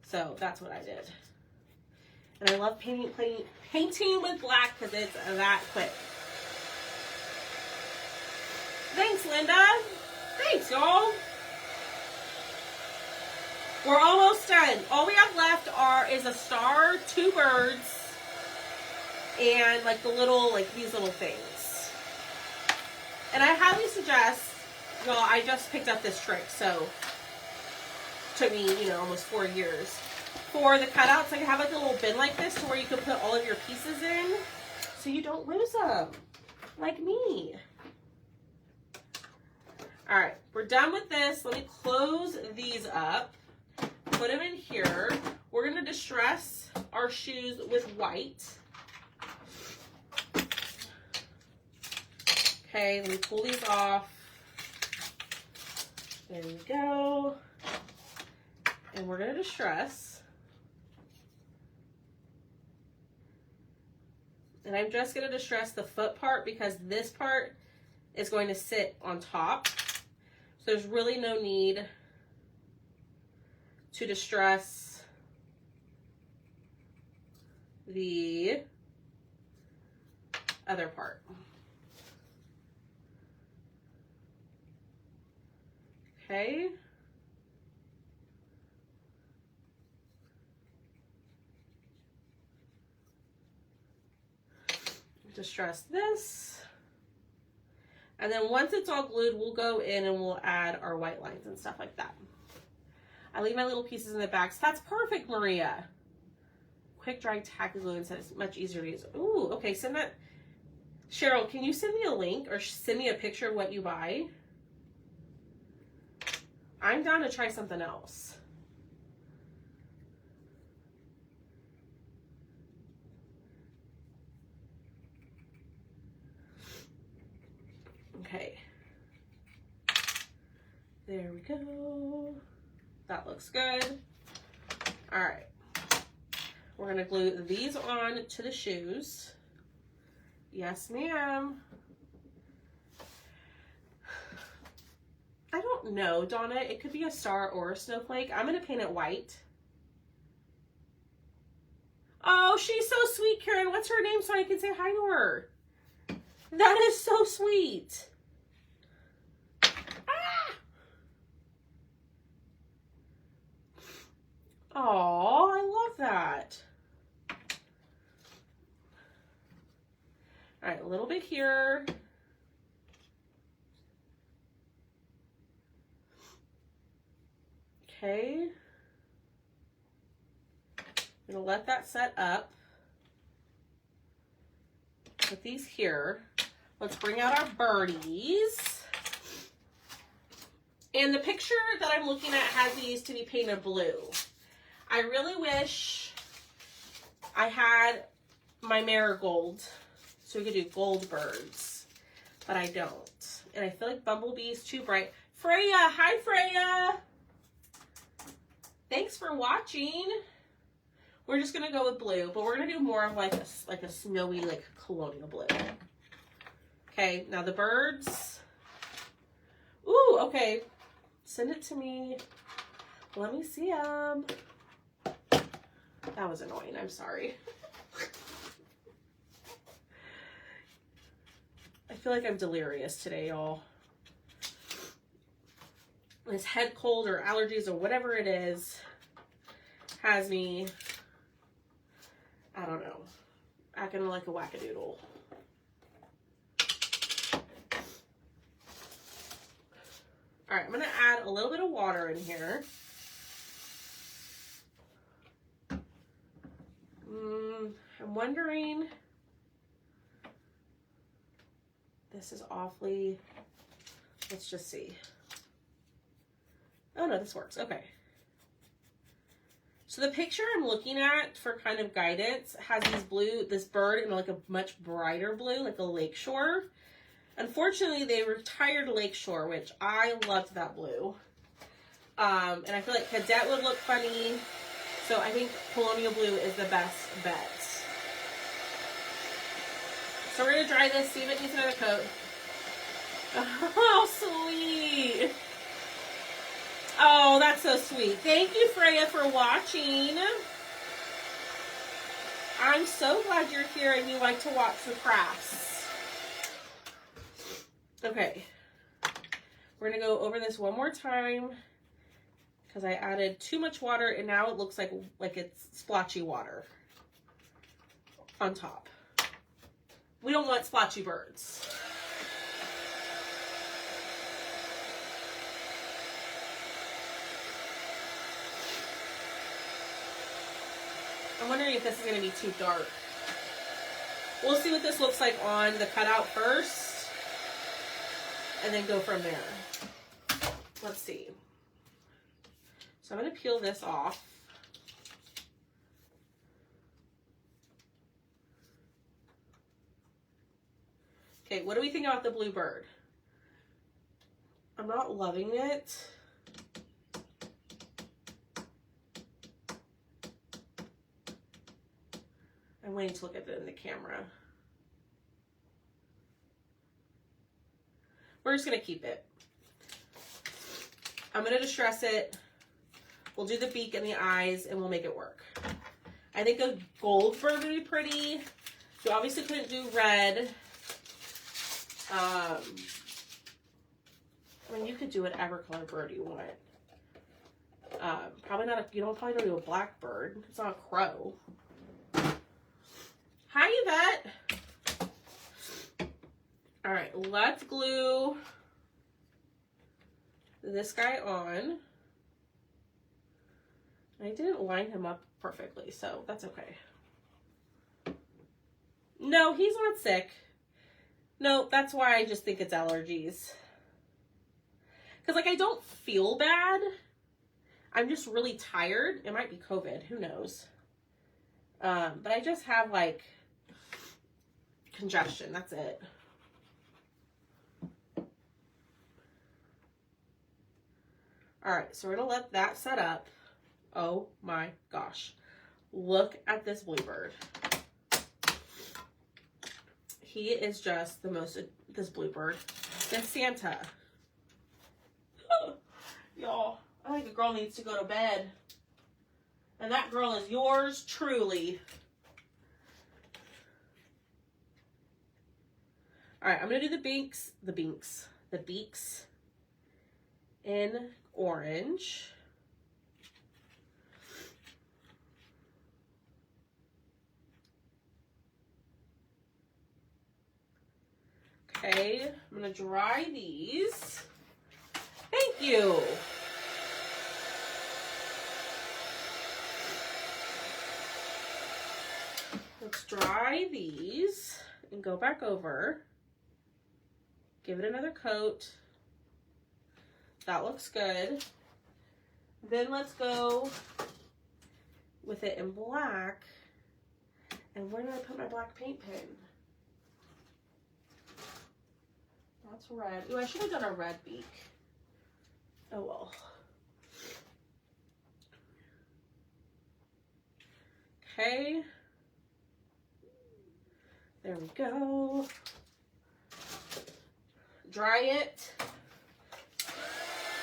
Speaker 1: So that's what I did. And I love painting with black because it's that quick. Thanks, Linda. Thanks, y'all. We're almost done. All we have left is a star, 2 birds, and like the little, like these little things. And I highly suggest, well, I just picked up this trick, so it took me, almost 4 years. For the cutouts, I have like a little bin like this to where you can put all of your pieces in so you don't lose them, like me. All right, we're done with this. Let me close these up. Put them in here. We're going to distress our shoes with white. Okay, let me pull these off. There we go. And we're going to distress. And I'm just going to distress the foot part because this part is going to sit on top. So there's really no need to distress the other part. Okay. Distress this. And then once it's all glued, we'll go in and we'll add our white lines and stuff like that. I leave my little pieces in the back. So that's perfect, Maria. Quick dry tack glue and it's much easier to use. Ooh, okay, send that. Cheryl, can you send me a link or send me a picture of what you buy? I'm down to try something else. Okay. There we go. That looks good. All right. We're gonna glue these on to the shoes. Yes, ma'am. I don't know, Donna. It could be a star or a snowflake. I'm gonna paint it white. Oh, she's so sweet, Karen. What's her name so I can say hi to her? That is so sweet. Oh, I love that. All right, a little bit here. Okay. I'm gonna let that set up. Put these here. Let's bring out our birdies. And the picture that I'm looking at has these to be painted blue. I really wish I had my marigold so we could do gold birds, but I don't. And I feel like Bumblebee is too bright. Freya, hi Freya. Thanks for watching. We're just gonna go with blue, but we're gonna do more of like a snowy, like colonial blue. Okay, now the birds. Ooh, okay. Send it to me. Let me see them. That was annoying, I'm sorry. I feel like I'm delirious today, y'all. This head cold or allergies or whatever it is has me, I don't know, acting like a wackadoodle. All right, I'm gonna add a little bit of water in here. I'm wondering, this is awfully, let's just see. Oh no, this works, okay. So the picture I'm looking at for kind of guidance has this bird in like a much brighter blue, like a lakeshore. Unfortunately, they retired Lakeshore, which I loved that blue. And I feel like Cadet would look funny. So I think Colonial Blue is the best bet. So we're going to dry this, see if it needs another coat. Oh, sweet. Oh, that's so sweet. Thank you, Freya, for watching. I'm so glad you're here and you like to watch the crafts. Okay, we're gonna go over this one more time because I added too much water and now it looks like it's splotchy water on top. We don't want splotchy birds. I'm wondering if this is gonna be too dark. We'll see what this looks like on the cutout first. And then go from there. Let's see. So I'm going to peel this off. Okay, what do we think about the blue bird? I'm not loving it. I'm waiting to look at it in the camera. We're just going to keep it. I'm going to distress it. We'll do the beak and the eyes and we'll make it work. I think a gold bird would be pretty. You obviously couldn't do red. I mean, you could do whatever color bird you want. Probably not you don't probably do a black bird. It's not a crow. Hi, Yvette. All right, let's glue this guy on. I didn't line him up perfectly, so that's okay. No, he's not sick. No, that's why I just think it's allergies. Because, like, I don't feel bad. I'm just really tired. It might be COVID. Who knows? But I just have, like, congestion. That's it. All right, so we're gonna let that set up. Oh my gosh. Look at this bluebird. He is just the most, this bluebird. This Santa. Y'all, I think a girl needs to go to bed. And that girl is yours truly. All right, I'm gonna do the beaks in orange. Okay, I'm gonna dry these. Thank you. Let's dry these and go back over. Give it another coat. That looks good. Then let's go with it in black. And where did I put my black paint pen? That's red. Ooh, I should have done a red beak. Oh well. Okay. There we go. Dry it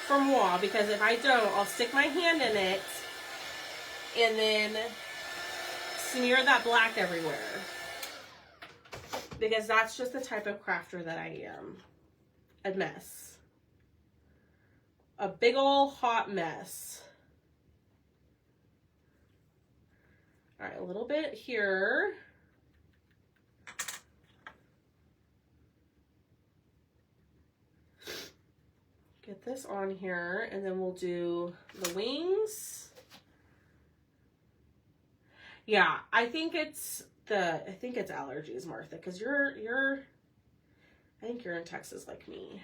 Speaker 1: for moi, because if I don't, I'll stick my hand in it and then smear that black everywhere. Because that's just the type of crafter that I am. A mess. A big ol' hot mess. All right, a little bit here. Get this on here, and then we'll do the wings. Yeah, I think it's allergies, Martha, because I think you're in Texas like me.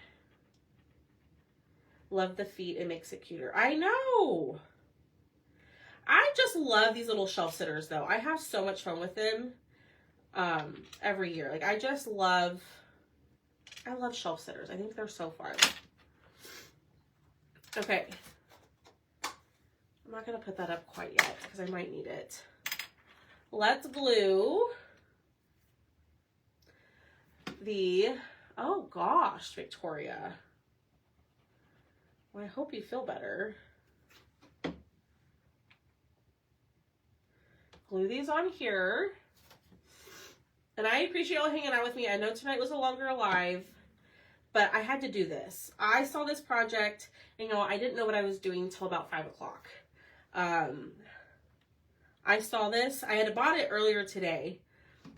Speaker 1: Love the feet, it makes it cuter. I know. I just love these little shelf sitters though. I have so much fun with them every year. Like I love shelf sitters. I think they're so fun. Okay. I'm not going to put that up quite yet because I might need it. Let's glue the, oh gosh, Victoria. Well, I hope you feel better. Glue these on here. And I appreciate y'all hanging out with me. I know tonight was a longer live, but I had to do this. I saw this project, and you know, I didn't know what I was doing until about 5 o'clock. I saw this. I had bought it earlier today.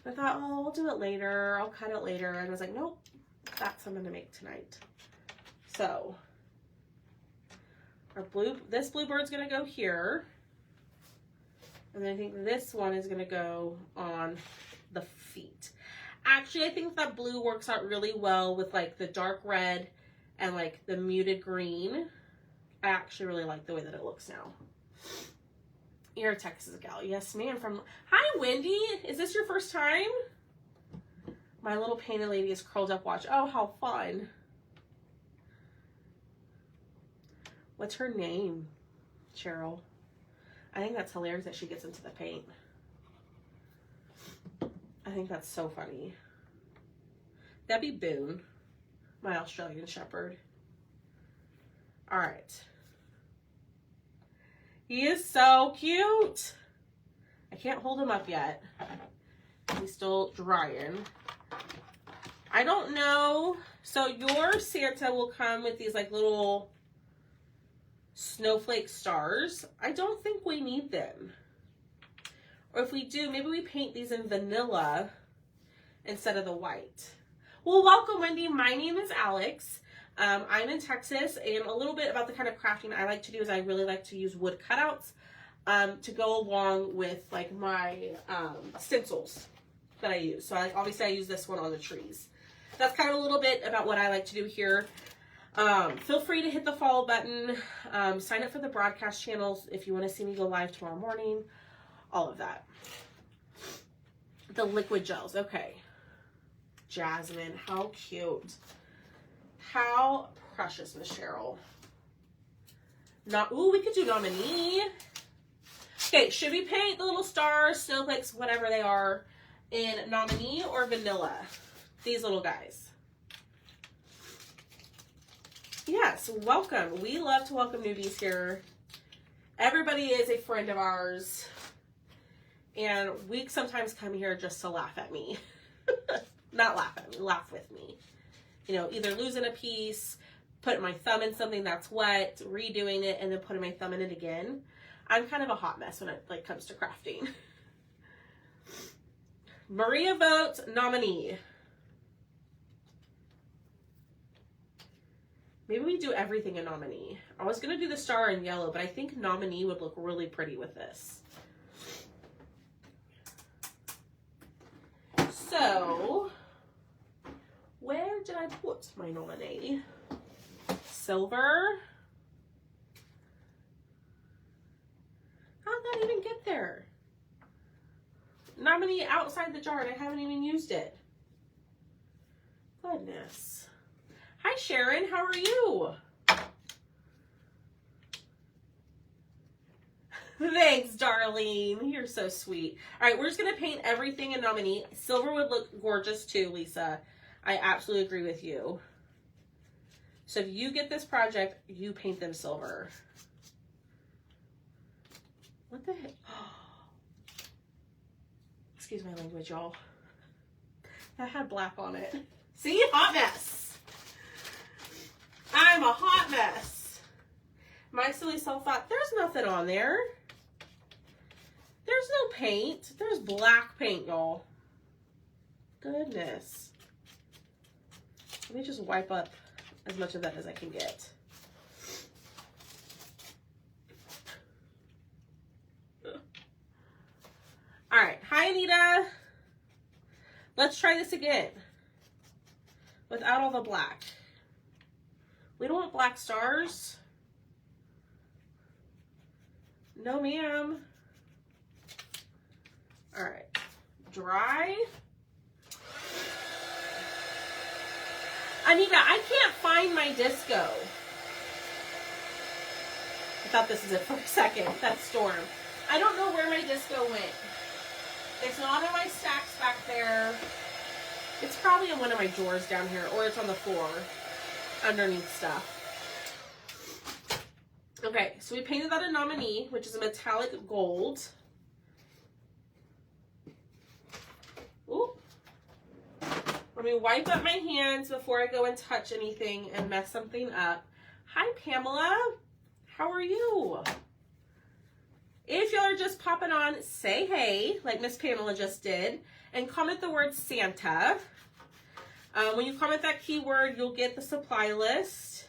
Speaker 1: I thought, oh, we'll do it later. I'll cut it later. And I was like, nope, that's what I'm going to make tonight. So, this bluebird's going to go here. And then I think this one is going to go on the feet. Actually, I think that blue works out really well with like the dark red and like the muted green. I actually really like the way that it looks now. You're a Texas gal. Yes, ma'am. Hi, Wendy. Is this your first time? My little painted lady is curled up watch. Oh, how fun. What's her name? Cheryl. I think that's hilarious that she gets into the paint. I think that's so funny. Debbie Boone, my Australian Shepherd. All right. He is so cute. I can't hold him up yet. He's still drying. I don't know. So your Santa will come with these like little snowflake stars. I don't think we need them. Or if we do, maybe we paint these in vanilla instead of the white. Well, welcome, Wendy. My name is Alex. I'm in Texas, and a little bit about the kind of crafting I like to do is I really like to use wood cutouts to go along with like my stencils that I use. So obviously I use this one on the trees. That's kind of a little bit about what I like to do here. Feel free to hit the follow button. Sign up for the broadcast channels if you want to see me go live tomorrow morning. All of that. The liquid gels. Okay. Jasmine. How cute. How precious, Miss Cheryl. Ooh, we could do nominee. Okay, should we paint the little stars, snowflakes, whatever they are, in nominee or vanilla? These little guys. Yes, welcome. We love to welcome newbies here. Everybody is a friend of ours. And we sometimes come here just to laugh at me. Not laugh at me, laugh with me. You know, either losing a piece, putting my thumb in something that's wet, redoing it, and then putting my thumb in it again. I'm kind of a hot mess when it comes to crafting. Maria votes nominee. Maybe we do everything in nominee. I was going to do the star in yellow, but I think nominee would look really pretty with this. So, where did I put my nominee? Silver. How'd that even get there? Nominee outside the jar and I haven't even used it. Goodness. Hi Sharon, how are you? Thanks, Darlene. You're so sweet. All right, we're just going to paint everything in nominee. Silver would look gorgeous too, Lisa. I absolutely agree with you. So if you get this project, you paint them silver. What the heck? Excuse my language, y'all. That had black on it. See? Hot mess. I'm a hot mess. My silly self thought, there's nothing on there. There's no paint. There's black paint, y'all. Goodness. Let me just wipe up as much of that as I can get. All right. Hi, Anita. Let's try this again. Without all the black. We don't want black stars. No, ma'am. All right. Dry. Anita, I can't find my disco. I thought this was it for a second. That's Storm. I don't know where my disco went. It's not in my stacks back there. It's probably in one of my drawers down here, or it's on the floor underneath stuff. Okay, so we painted that a nominee, which is a metallic gold. Ooh. Let me wipe up my hands before I go and touch anything and mess something up. Hi, Pamela. How are you? If y'all are just popping on, say hey, like Miss Pamela just did, and comment the word Santa. When you comment that keyword, you'll get the supply list.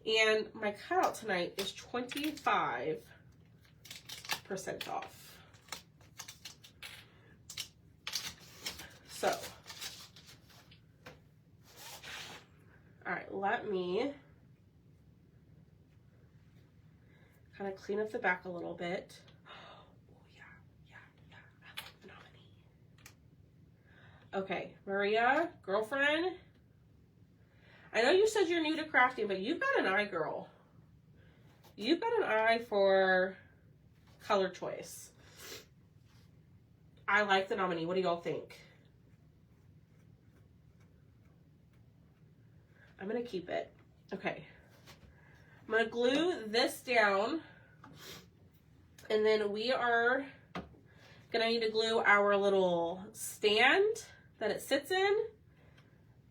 Speaker 1: And my cutout tonight is 25% off. So, all right, let me kind of clean up the back a little bit. Oh, yeah. I love the nominee. Okay, Maria, girlfriend. I know you said you're new to crafting, but you've got an eye, girl. You've got an eye for color choice. I like the nominee. What do y'all think? I'm going to keep it. Okay. I'm going to glue this down. And then we are going to need to glue our little stand that it sits in.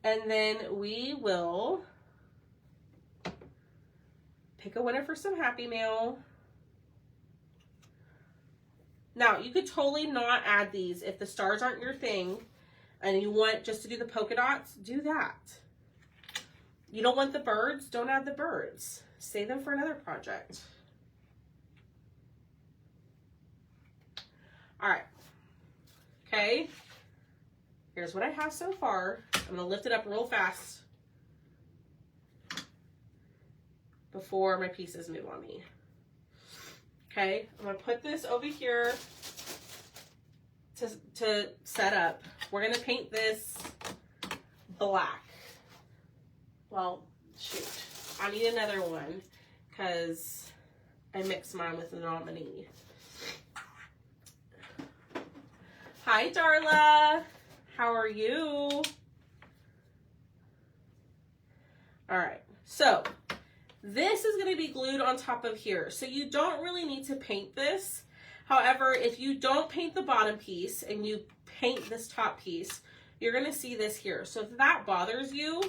Speaker 1: And then we will pick a winner for some Happy Mail. Now, you could totally not add these. If the stars aren't your thing and you want just to do the polka dots, do that. You don't want the birds, don't add the birds. Save them for another project. All right. Okay. Here's what I have so far. I'm going to lift it up real fast before my pieces move on me. Okay, I'm going to put this over here to set up. We're going to paint this black. Well, shoot. I need another one because I mixed mine with the nominee. Hi, Darla. How are you? All right, so this is going to be glued on top of here. So you don't really need to paint this. However, if you don't paint the bottom piece and you paint this top piece, you're going to see this here. So if that bothers you,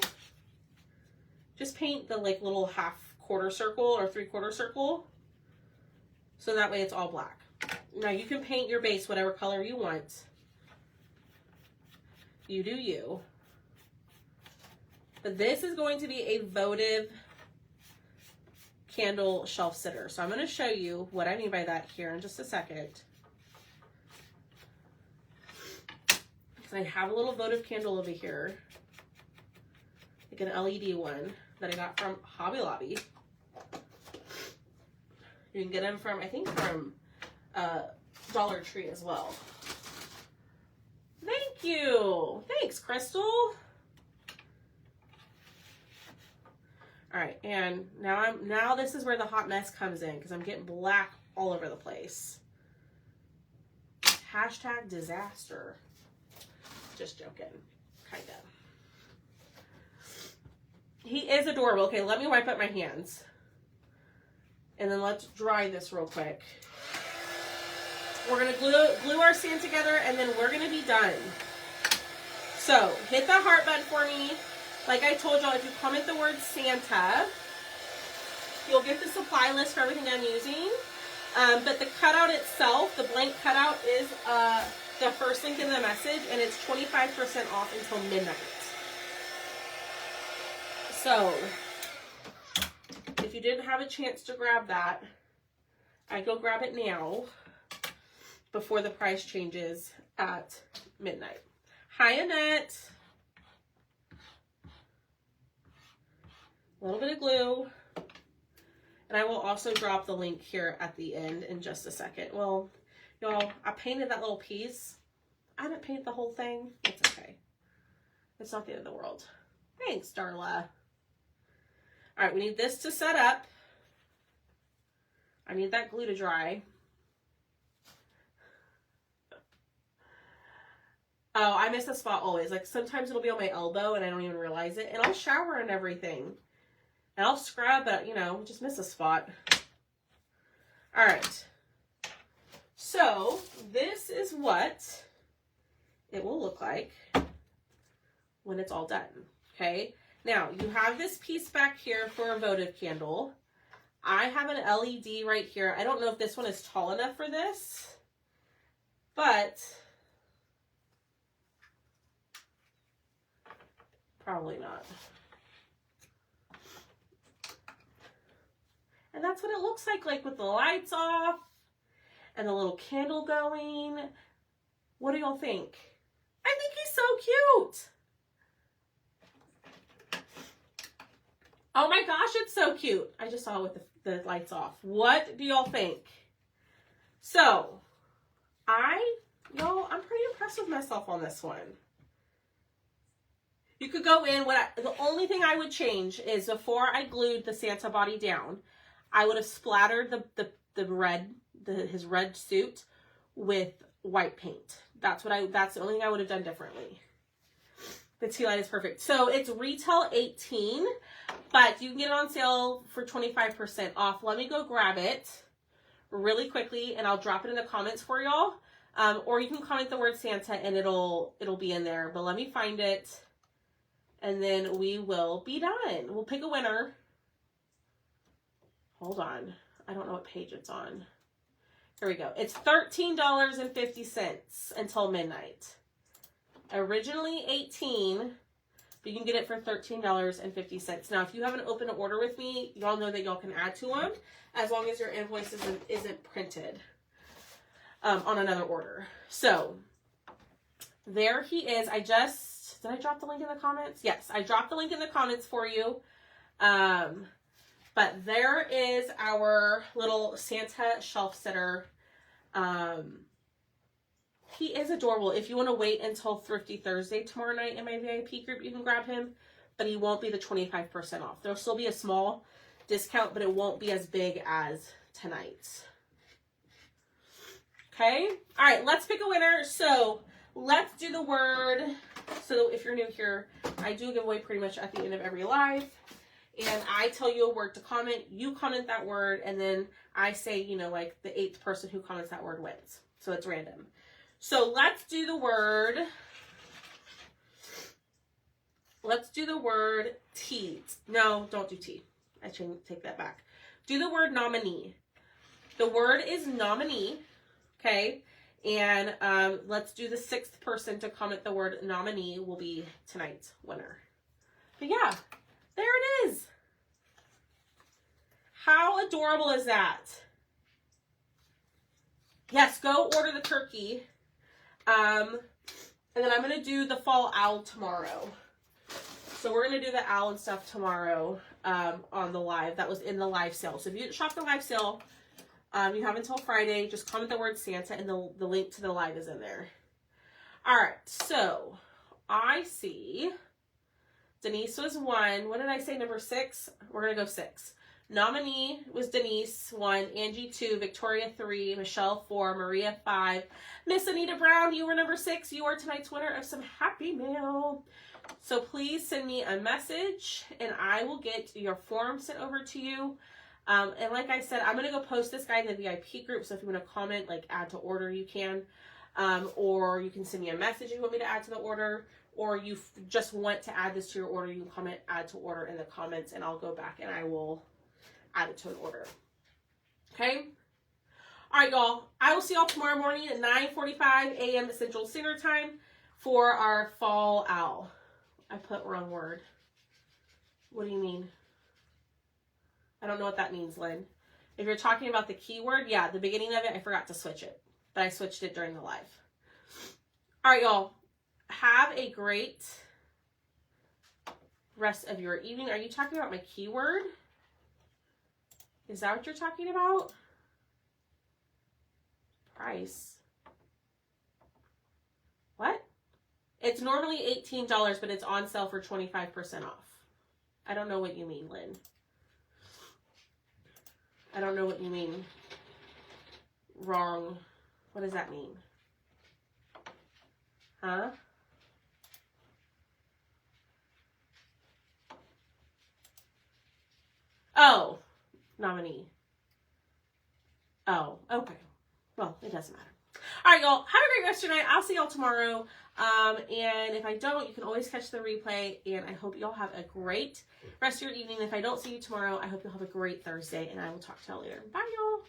Speaker 1: just paint the like little half quarter circle or 3/4 circle. So that way it's all black. Now you can paint your base whatever color you want. You do you. But this is going to be a votive candle shelf sitter. So I'm going to show you what I mean by that here in just a second. Because I have a little votive candle over here, like an LED one that I got from Hobby Lobby. You can get them from, I think, from Dollar Tree as well. Thank you. Thanks, Crystal. All right, and now this is where the hot mess comes in because I'm getting black all over the place. Hashtag disaster. Just joking, kind of. He is adorable. Okay, let me wipe up my hands. And then let's dry this real quick. We're gonna glue our sand together and then we're gonna be done. So hit that heart button for me. Like I told y'all, if you comment the word Santa, you'll get the supply list for everything I'm using. But the cutout itself, the blank cutout, is the first link in the message, and it's 25% off until midnight. So if you didn't have a chance to grab that, I'd go grab it now before the price changes at midnight. Hi, Annette. A little bit of glue. And I will also drop the link here at the end in just a second. Well, y'all, I painted that little piece. I didn't paint the whole thing. It's okay. It's not the end of the world. Thanks, Darla. All right, we need this to set up. I need that glue to dry. Oh, I miss a spot always. Like sometimes it'll be on my elbow and I don't even realize it. And I'll shower and everything. And I'll scrub, but you know, just miss a spot. All right. So this is what it will look like when it's all done. Okay. Now you have this piece back here for a votive candle. I have an LED right here. I don't know if this one is tall enough for this, but probably not. And that's what it looks like with the lights off and the little candle going. What do y'all think? I think he's so cute. Oh my gosh, it's so cute. I just saw it with the lights off. What do y'all think? So, y'all, I'm pretty impressed with myself on this one. You could go in, the only thing I would change is before I glued the Santa body down, I would have splattered his red suit with white paint. That's the only thing I would have done differently. The tea light is perfect. So it's retail $18, but you can get it on sale for 25% off. Let me go grab it really quickly and I'll drop it in the comments for y'all. Or you can comment the word Santa and it'll be in there, but let me find it. And then we will be done. We'll pick a winner. Hold on. I don't know what page it's on. Here we go. It's $13.50 until midnight. Originally $18, but you can get it for $13.50. Now, if you have an open order with me, y'all know that y'all can add to them as long as your invoice isn't printed on another order. So there he is. Did I drop the link in the comments? Yes, I dropped the link in the comments for you. But there is our little Santa shelf sitter. He is adorable. If you want to wait until Thrifty Thursday tomorrow night in my VIP group, you can grab him. But he won't be the 25% off. There'll still be a small discount, but it won't be as big as tonight's. Okay? All right, let's pick a winner. So let's do the word. So if you're new here, I do give away pretty much at the end of every live. And I tell you a word to comment. You comment that word, and then I say, you know, like the 8th person who comments that word wins. So it's random. So let's do the word. Let's do the word tea. No, don't do tea. I shouldn't take that back. Do the word nominee. The word is nominee. Okay. And let's do the 6th person to comment the word nominee will be tonight's winner. But yeah, there it is. How adorable is that? Yes, go order the turkey. And then I'm going to do the fall owl tomorrow. So we're going to do the owl and stuff tomorrow on the live. That was in the live sale. So if you didn't shop the live sale, you have until Friday. Just comment the word Santa and the link to the live is in there. All right. So I see Denise was 1. What did I say? Number 6? We're going to go 6. Nominee was Denise 1, Angie 2, Victoria 3, Michelle 4, Maria 5, Miss Anita Brown, you were number 6. You are tonight's winner of some happy mail. So please send me a message and I will get your form sent over to you. And like I said, I'm going to go post this guy in the VIP group. So if you want to comment, like add to order, you can. Or you can send me a message if you want me to add to the order. Or you just want to add this to your order, you can comment add to order in the comments and I'll go back and I will add it to an order. Okay? All right, y'all. I will see y'all tomorrow morning at 9:45 a.m. Central Standard Time for our fall owl. I put wrong word. What do you mean? I don't know what that means, Lynn. If you're talking about the keyword, yeah, the beginning of it, I forgot to switch it. But I switched it during the live. All right, y'all. Have a great rest of your evening. Are you talking about my keyword? Is that what you're talking about? Price. What? It's normally $18, but it's on sale for 25% off. I don't know what you mean, Lynn. I don't know what you mean. Wrong. What does that mean? Huh? Oh, nominee. Oh, okay. Well, it doesn't matter. All right, y'all. Have a great rest of your night. I'll see y'all tomorrow. And if I don't, you can always catch the replay. And I hope y'all have a great rest of your evening. If I don't see you tomorrow, I hope you'll have a great Thursday. And I will talk to y'all later. Bye, y'all.